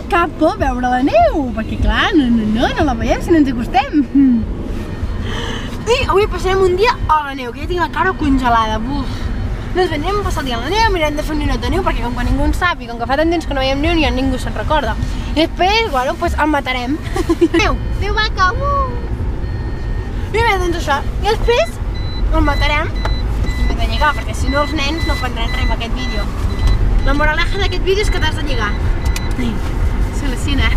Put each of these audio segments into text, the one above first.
cap por veure la neu, perquè clar, no la veiem si no ens acostem. I avui passarem un dia a la neu, que ja tinc la cara congelada, buf. Doncs bé, anem a passar el dia a la neu, mirem de fer un ninot de neu, perquè com que ningú en sap i com que fa tant temps que no veiem neu, ja ningú se'n recorda. I després, bueno, doncs el matarem. Neu, vaca, I bé, doncs això. I després el matarem. I m'he de lligar, perquè si no els nens no prendran res amb aquest vídeo. La moraleja d'aquest vídeo és que t'has de lligar. Soluciona.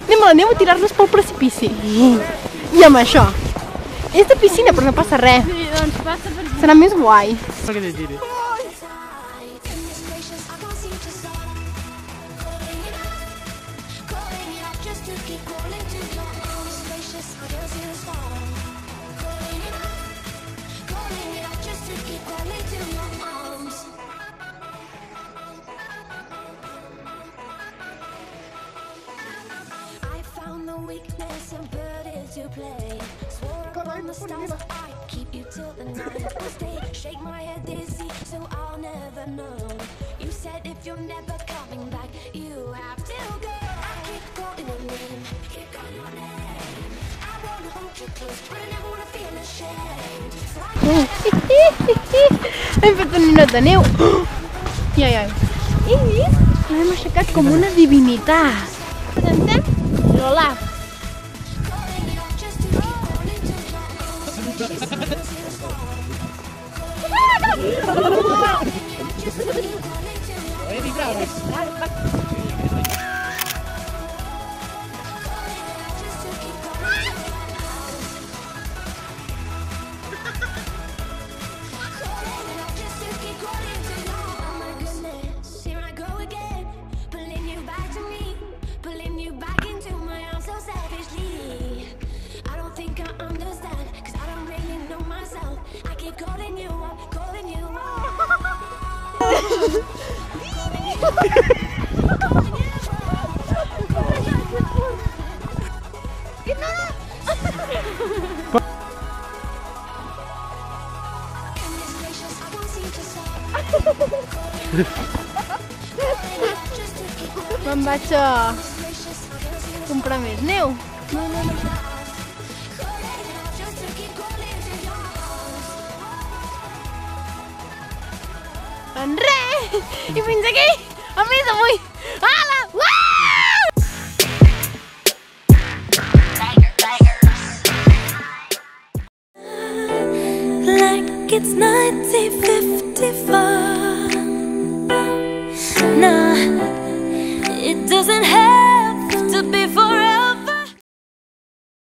Anem a la neu a tirar-nos pel precipici. I amb això. És de piscina, però no passa res. Sí, doncs passa per... Serà més guai. Per què te tiri? Weakness and put it to play. Swore on the stars I keep you till the night will stay. Shake my head dizzy so I'll never know. You said if you're never coming back you have to go. I keep calling your name, keep calling your name. I wanna hold you close but I never wanna feel ashamed. Hem fet un ninot de neu. Ai. I l'hem aixecat com una divinitat. Presentem l'Olaf. Me'n vaig a comprar més neu. En res! I fins aquí! A més avui! Ala! Like it's 1954. Nah, it doesn't